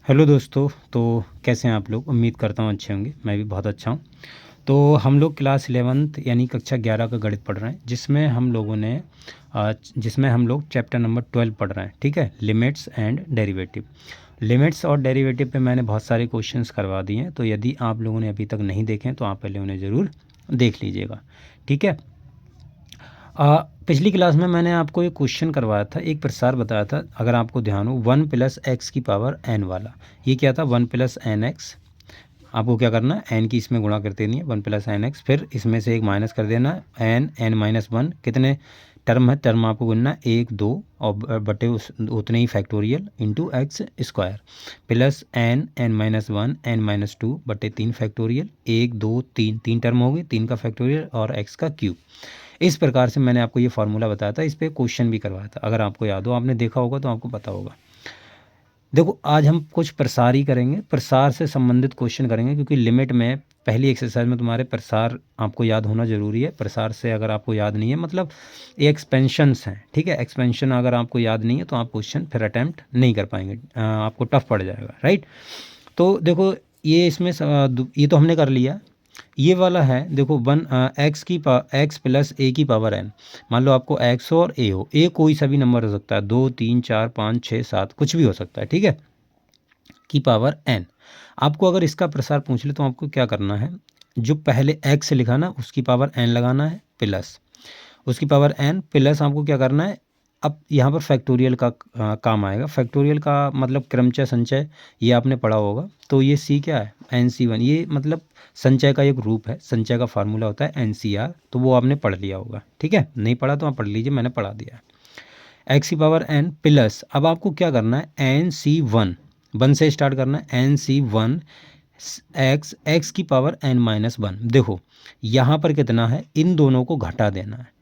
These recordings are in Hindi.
हेलो दोस्तों। तो कैसे हैं आप लोग? उम्मीद करता हूँ अच्छे होंगे। मैं भी बहुत अच्छा हूँ। तो हम लोग क्लास 11th यानी कक्षा 11 का गणित पढ़ रहे हैं, जिसमें हम लोग चैप्टर नंबर 12 पढ़ रहे हैं। ठीक है, लिमिट्स एंड डेरिवेटिव। लिमिट्स और डेरिवेटिव पे मैंने बहुत सारे क्वेश्चंस करवा दिए हैं, तो यदि आप लोगों ने अभी तक नहीं देखे हैं तो आप पहले उन्हें ज़रूर देख लीजिएगा। ठीक है। पिछली क्लास में मैंने आपको एक क्वेश्चन करवाया था, एक प्रसार बताया था, अगर आपको ध्यान हो, 1+x⁴n वाला। ये क्या था? 1+n(x). आपको क्या करना है, n की इसमें गुणा करते नहीं है, 1+n(x), फिर इसमें से एक माइनस कर देना, n(n−1). कितने टर्म है? टर्म आपको गिनना 1 2 और बटे उतने ही factorial into x² plus n(n−1) n-2 बटे 3 फैक्टोरियल 1 2 3 3 टर्म हो गई, 3 का फैक्टोरियल और x का क्यूब। इस प्रकार से मैंने आपको ये फार्मूला बताया था, इस पर क्वेश्चन भी करवाया था। अगर आपको याद हो, आपने देखा होगा तो आपको पता होगा। देखो, आज हम कुछ प्रसार ही करेंगे, प्रसार से संबंधित क्वेश्चन करेंगे, क्योंकि लिमिट में पहली एक्सरसाइज में तुम्हारे प्रसार आपको याद होना ज़रूरी है। प्रसार से अगर आपको याद नहीं है, मतलब ये एक्सपेंशंस हैं। ठीक है, एक्सपेंशन अगर आपको याद नहीं है तो आप क्वेश्चन फिर अटैम्प्ट नहीं कर पाएंगे, आपको टफ पड़ जाएगा। राइट। तो देखो, ये इसमें ये तो हमने कर लिया। ये वाला है, देखो, x प्लस a की पावर n। मान लो आपको x हो और a हो। a कोई सा भी नंबर हो सकता है, 2 3 4 5 6 7, कुछ भी हो सकता है। ठीक है, की पावर n। आपको अगर इसका प्रसार पूछ ले तो आपको क्या करना है, जो पहले x लिखा ना उसकी पावर n लगाना है, प्लस उसकी पावर n, प्लस आपको क्या करना है, अब यहाँ पर फैक्टोरियल का काम आएगा। फैक्टोरियल का मतलब क्रमचय संचय, ये आपने पढ़ा होगा। तो ये c क्या है? NC1। ये मतलब संचय का एक रूप है, संचय का फार्मूला होता है NCR, तो वो आपने पढ़ लिया होगा। ठीक है, नहीं पढ़ा तो आप पढ़ लीजिए, मैंने पढ़ा दिया है। x की पावर n प्लस, अब आपको क्या करना है, NC1, 1 से स्टार्ट करना है, NC1 x की पावर n-1। देखो यहाँ पर कितना है, इन दोनों को घटा देना है,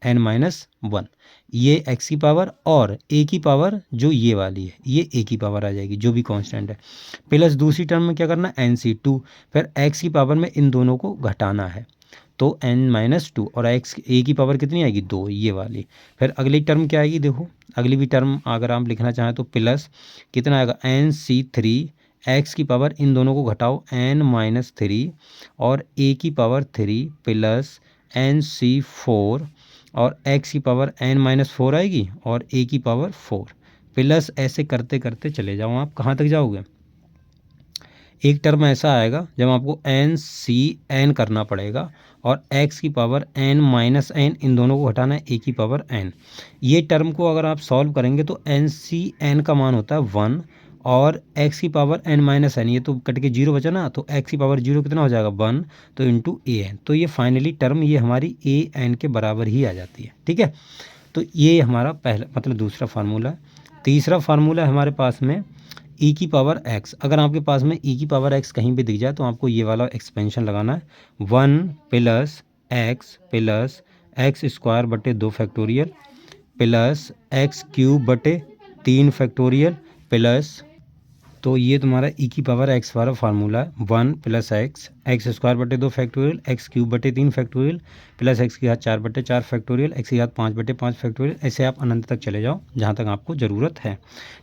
n-1। ये x की पावर और a की पावर जो ये वाली है, ये a की पावर आ जाएगी, जो भी कांस्टेंट है, प्लस दूसरी टर्म में क्या करना है, NC2। फिर x की पावर में इन दोनों को घटाना है, तो n-2, और x a की पावर कितनी आएगी, 2, ये वाली। फिर अगली टर्म क्या आएगी, देखो अगली भी टर्म अगर आप लिखना चाहें तो प्लस कितना आएगा, NC3। x की पावर इन दोनों को घटाओ, n-3 और a की पावर 3 प्लस NC4, और x की पावर n-4 आएगी और a की पावर 4, प्लस ऐसे करते करते चले जाओ। आप कहाँ तक जाओगे? एक टर्म ऐसा आएगा जब आपको NCn करना पड़ेगा, और x की पावर n-n, इन दोनों को हटाना है, a की पावर n। ये टर्म को अगर आप सॉल्व करेंगे तो NCn का मान होता है 1, और x की पावर n-n, ये तो कट के 0 बचा ना, तो x की पावर 0 कितना हो जाएगा, 1, तो इंटू an। तो ये फाइनली टर्म ये हमारी an के बराबर ही आ जाती है। ठीक है, तो ये हमारा पहला मतलब दूसरा फार्मूला है। तीसरा फार्मूला है हमारे पास में e की पावर x। अगर आपके पास में e की पावर x कहीं भी दिख जाए तो आपको ये वाला एक्सपेंशन लगाना है, 1 प्लस x² बटे 2 फैक्टोरियल प्लस x³ बटे 3 फैक्टोरियल प्लस, तो ये तुम्हारा e की पावर x वाला फार्मूला है, 1 प्लस x² बटे 2 फैक्टोरियल, x³ बटे 3 फैक्टोरियल प्लस x की घात 4 बटे 4 फैक्टोरियल, x की घात 5 बटे 5 फैक्टोरियल। ऐसे आप अनंत तक चले जाओ जहाँ तक आपको ज़रूरत है।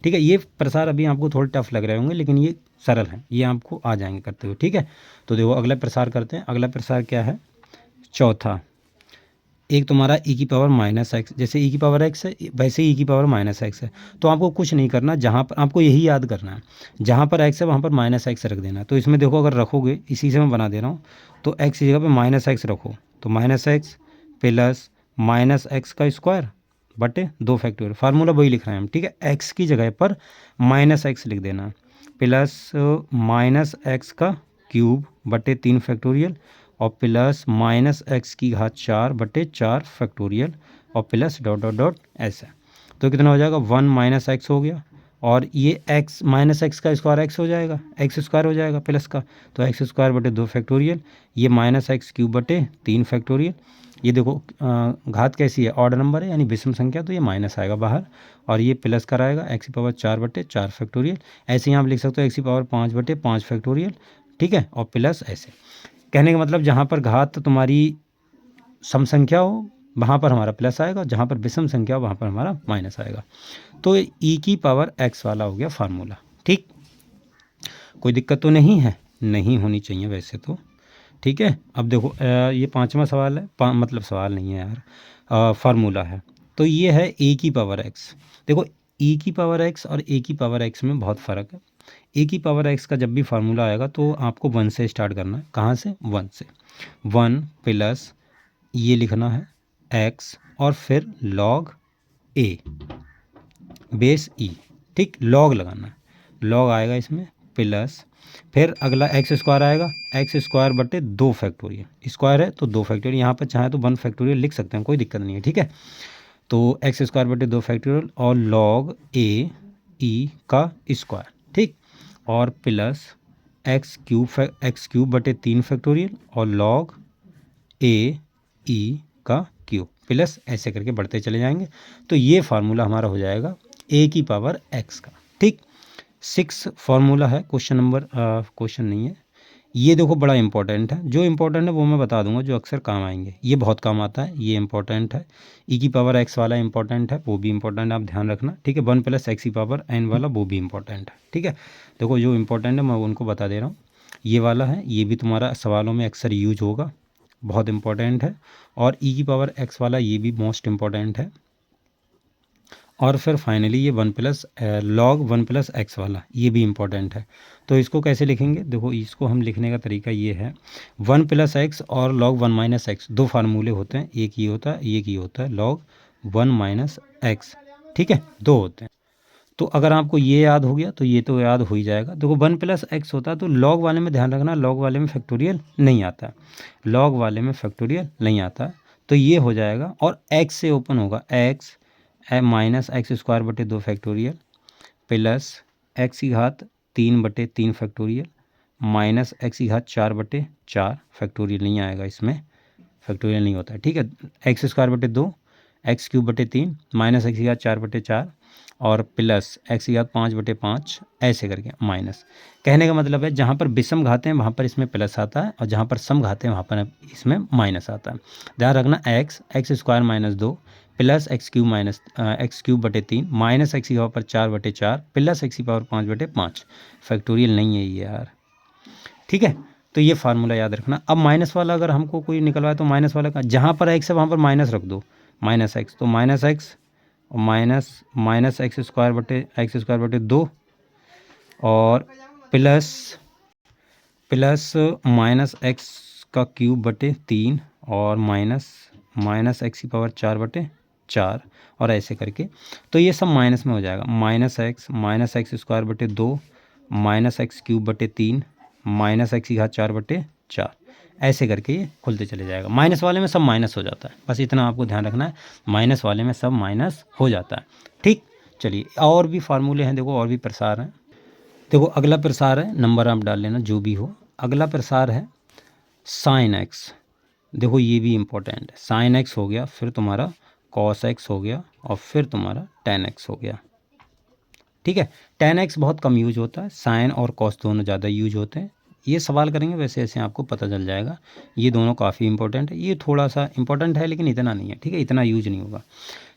ठीक है, ये प्रसार अभी आपको थोड़े टफ लग रहे होंगे, लेकिन ये सरल है, ये आपको आ जाएंगे करते हुए। ठीक है, तो देखो अगला प्रसार करते हैं। अगला प्रसार क्या है, चौथा। एक तुम्हारा e की पावर -x, जैसे e की पावर x है वैसे ही e की पावर -x है। तो आपको कुछ नहीं करना, जहाँ पर आपको यही याद करना है, जहाँ पर x है वहाँ पर -x रख देना। तो इसमें देखो, अगर रखोगे, इसी से मैं बना दे रहा हूँ, तो x की जगह पे -x रखो, तो -x प्लस -x² बटे 2 फैक्टोरियल, फार्मूला वही लिख रहे हैं हम। ठीक है, x की जगह पर -x लिख देना, प्लस -x³ बटे 3 फैक्टोरियल और प्लस -x की घात 4 बटे 4 फैक्टोरियल और प्लस डॉट डॉट डॉट ऐसा। तो कितना हो जाएगा, 1 -x हो गया, और ये x -x का स्क्वायर x हो जाएगा, x² हो जाएगा प्लस का, तो x² बटे 2 फैक्टोरियल, ये -x³ बटे 3 फैक्टोरियल। ये देखो घात कैसी है, ऑड नंबर है यानी विषम संख्या, तो ये माइनस आएगा बाहर, और ये प्लस कराएगा x की पावर 4 बटे 4 फैक्टोरियल। ऐसे ही आप लिख सकते हो x की पावर 5 बटे 5 फैक्टोरियल। ठीक है, और प्लस ऐसे। कहने का मतलब, जहाँ पर घात तुम्हारी सम संख्या हो वहाँ पर हमारा प्लस आएगा, जहाँ पर विषम संख्या हो वहाँ पर हमारा माइनस आएगा। तो e की पावर x वाला हो गया फार्मूला। ठीक, कोई दिक्कत तो नहीं है, नहीं होनी चाहिए वैसे तो, ठीक है। अब देखो ये 5वां सवाल है, मतलब सवाल नहीं है यार, फार्मूला है। तो ये है ए की पावर एक्स। देखो ई की पावर एक्स और ए की पावर एक्स में बहुत फ़र्क है। ए की पावर एक्स का जब भी फार्मूला आएगा तो आपको 1 से स्टार्ट करना है। कहाँ से? 1 से। 1 प्लस ये लिखना है एक्स और फिर लॉग ए बेस ई, ठीक, लॉग लगाना है, लॉग आएगा इसमें, प्लस फिर अगला एक्स स्क्वायर आएगा, एक्स स्क्वायर बटे 2 फैक्टोरियल, स्क्वायर है तो 2 फैक्टोरियल, यहाँ पर चाहे तो 1 फैक्टोरियल लिख सकते हैं, कोई दिक्कत नहीं है, ठीक है। तो एक्स स्क्वायर बटे 2 फैक्टोरियल और लॉग ए ई का स्क्वायर, ठीक, और प्लस एक्स क्यूब बटे 3 फैक्टोरियल और लॉग ए ई का क्यूब, प्लस ऐसे करके बढ़ते चले जाएंगे। तो ये फार्मूला हमारा हो जाएगा ए की पावर एक्स का, ठीक। 6 फार्मूला है, क्वेश्चन नहीं है ये। देखो बड़ा इंपॉर्टेंट है, जो इंपॉर्टेंट है वो मैं बता दूंगा, जो अक्सर काम आएंगे, ये बहुत काम आता है, ये इंपॉर्टेंट है। ई की पावर एक्स वाला इंपॉर्टेंट है, वो भी इंपॉर्टेंट है, आप ध्यान रखना, ठीक है। 1 प्लस एक्स की पावर एन वाला वो भी इंपॉर्टेंट है, ठीक है। देखो जो इंपॉर्टेंट है मैं उनको बता दे रहा हूँ। ये वाला है, ये भी तुम्हारा सवालों में अक्सर यूज होगा, बहुत इंपॉर्टेंट है। और ई की पावर एक्स वाला ये भी मोस्ट इंपॉर्टेंट है। और फिर फाइनली ये 1 प्लस लॉग 1 प्लस एक्स वाला, ये भी इंपॉर्टेंट है। तो इसको कैसे लिखेंगे? देखो इसको हम लिखने का तरीका ये है, 1 प्लस एक्स और लॉग 1 माइनस एक्स, दो फार्मूले होते हैं, एक ये होता है, एक ये होता है लॉग 1 माइनस एक्स, ठीक है, दो होते हैं। तो अगर आपको ये याद हो गया तो ये तो याद हो ही जाएगा। देखो 1 प्लस एक्स होता है तो लॉग वाले में ध्यान रखना, लॉग वाले में फैक्टोरियल नहीं आता, लॉग वाले में फैक्टोरियल नहीं आता। तो ये हो जाएगा और एक्स से ओपन होगा, एक्स माइनस एक्स स्क्वायर बटे 2 फैक्टोरियल प्लस एक्स की घात 3 बटे 3 फैक्टोरियल माइनस एक्स की घात 4 बटे 4 फैक्टोरियल नहीं आएगा, इसमें फैक्टोरियल नहीं होता है, ठीक है। एक्स स्क्वायर बटे 2 एक्स क्यूब बटे 3 माइनस एक्स की घात 4 बटे 4 और प्लस एक्स की घात 5 बटे 5, ऐसे करके माइनस। कहने का मतलब है जहाँ पर विषम घाते हैं वहाँ पर इसमें प्लस आता है और जहाँ पर सम घाते हैं वहाँ पर इसमें माइनस आता है। ध्यान रखना, x square minus 2 plus x cube बटे 3 माइनस एक्स की पावर 4 बटे 4 प्लस एक्स की पावर 5 बटे 5, फैक्टोरियल नहीं है ये यार, ठीक है। तो ये फार्मूला याद रखना। अब माइनस वाला अगर हमको कोई निकलवाए तो माइनस वाला का जहाँ पर एक्स है वहाँ पर माइनस रख दो, माइनस एक्स, तो माइनस एक्स और माइनस एक्स स्क्वायर बटे 2 और प्लस माइनस एक्स का क्यूब बटे 3 और माइनस एक्स की पावर 4 बटे 4 और ऐसे करके। तो ये सब माइनस में हो जाएगा, माइनस एक्स स्क्वायर बटे 2 माइनस एक्स क्यूब बटे 3 माइनस एक्स की घात 4 बटे 4, ऐसे करके ये खुलते चले जाएगा। माइनस वाले में सब माइनस हो जाता है, बस इतना आपको ध्यान रखना है, माइनस वाले में सब माइनस हो जाता है, ठीक। चलिए और भी फार्मूले हैं, देखो और भी प्रसार हैं। देखो अगला प्रसार है, नंबर आप डाल लेना जो भी हो। अगला प्रसार है साइन एक्स। देखो ये भी इम्पोर्टेंट है, साइन एक्स हो गया, फिर तुम्हारा कॉस एक्स हो गया और फिर तुम्हारा टेन एक्स हो गया, ठीक है। टेन एक्स बहुत कम यूज होता है, साइन और कॉस दोनों ज़्यादा यूज होते हैं। ये सवाल करेंगे वैसे ऐसे आपको पता चल जाएगा, ये दोनों काफ़ी इंपॉर्टेंट है, ये थोड़ा सा इंपॉर्टेंट है लेकिन इतना नहीं है, ठीक है, इतना यूज नहीं होगा।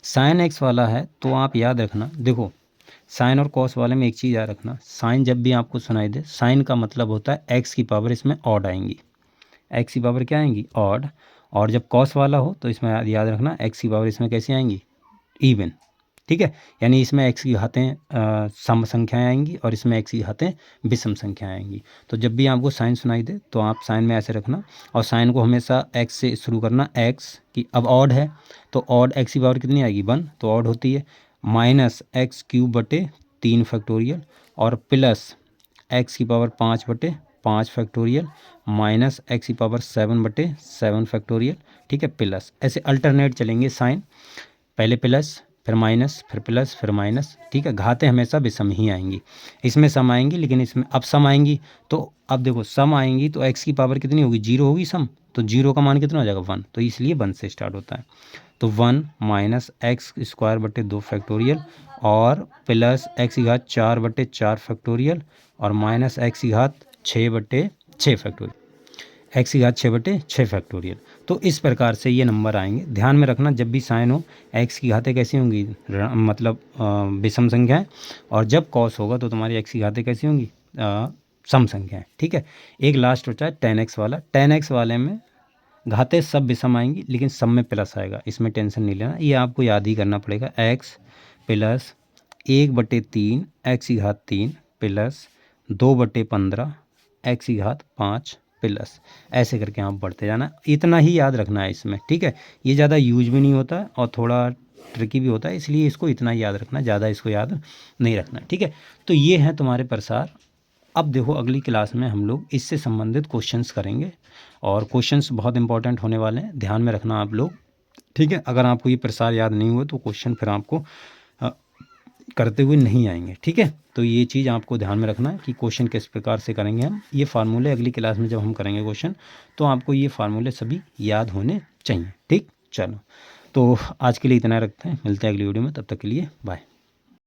साइन एक्स वाला है तो आप याद रखना, देखो साइन और कॉस वाले में एक चीज़ याद रखना, साइन जब भी आपको सुनाई दे, साइन का मतलब होता है एक्स की पावर इसमें ऑड आएंगी, एक्स की पावर क्या आएंगी, ऑड। और जब कॉस वाला हो तो इसमें याद रखना एक्स की पावर इसमें कैसी आएंगी, इवन, ठीक है। यानी इसमें एक्स की घातें सम संख्याएं आएंगी और इसमें एक्स की घातें विषम संख्याएं आएंगी। तो जब भी आपको साइन सुनाई दे तो आप साइन में ऐसे रखना और साइन को हमेशा एक्स से शुरू करना, एक्स की अब ऑड है तो ऑड एक्स की पावर कितनी आएगी, 1, तो ऑड होती है, माइनस एक्स क्यूब बटे 3 फैक्टोरियल और प्लस एक्स की पावर 5 बटे 5 फैक्टोरियल माइनस एक्स की पावर 7 बटे 7 फैक्टोरियल, ठीक है, प्लस। ऐसे अल्टरनेट चलेंगे साइन, पहले प्लस फिर माइनस फिर प्लस फिर माइनस, ठीक है। घातें हमेशा विषम ही आएंगी, इसमें सम आएंगी लेकिन इसमें अब सम आएंगी। तो अब देखो सम आएंगी तो एक्स की पावर कितनी होगी, 0 होगी सम, तो 0 का मान कितना हो जाएगा, 1, तो इसलिए 1 से स्टार्ट होता है। तो 1 माइनस एक्स स्क्वायर बटे 2 फैक्टोरियल और प्लस एक्स की घात 4 बटे 4 फैक्टोरियल और माइनस एक्स की घात 6 बटे 6 फैक्टोरियल, एक्स की घात 6 बटे 6 फैक्टोरियल। तो इस प्रकार से ये नंबर आएंगे। ध्यान में रखना जब भी साइन हो एक्स की घातें कैसी होंगी, मतलब विषम संख्या है, और जब कॉस होगा तो तुम्हारी एक्स की घातें कैसी होंगी, सम संख्या है, ठीक है। एक लास्ट बचा है 10x वाला। 10x वाले में घाते सब विषम आएंगी लेकिन सब में प्लस आएगा, इसमें टेंशन नहीं लेना, ये आपको याद ही करना पड़ेगा। x plus 1/3 x³ plus 2/15 x5 plus, ऐसे करके आप बढ़ते जाना, इतना ही याद रखना है इसमें, ठीक है। ये ज़्यादा यूज भी नहीं होता और थोड़ा ट्रिकी भी होता है, इसलिए इसको इतना याद रखना, ज़्यादा इसको याद नहीं रखना, ठीक है। तो ये हैं तुम्हारे प्रसार। अब देखो अगली क्लास में हम लोग इससे संबंधित क्वेश्चंस करेंगे और क्वेश्चंस बहुत इंपॉर्टेंट होने वाले हैं, ध्यान में रखना आप लोग, ठीक है। अगर आपको ये प्रसार याद नहीं हुए तो क्वेश्चन फिर आपको करते हुए नहीं आएंगे, ठीक है। तो ये चीज़ आपको ध्यान में रखना है कि क्वेश्चन किस प्रकार से करेंगे हम। ये फार्मूले अगली क्लास में जब हम करेंगे क्वेश्चन, तो आपको ये फार्मूले सभी याद होने चाहिए, ठीक। चलो, तो आज के लिए इतना रखते हैं, मिलते हैं अगली वीडियो में, तब तक के लिए बाय।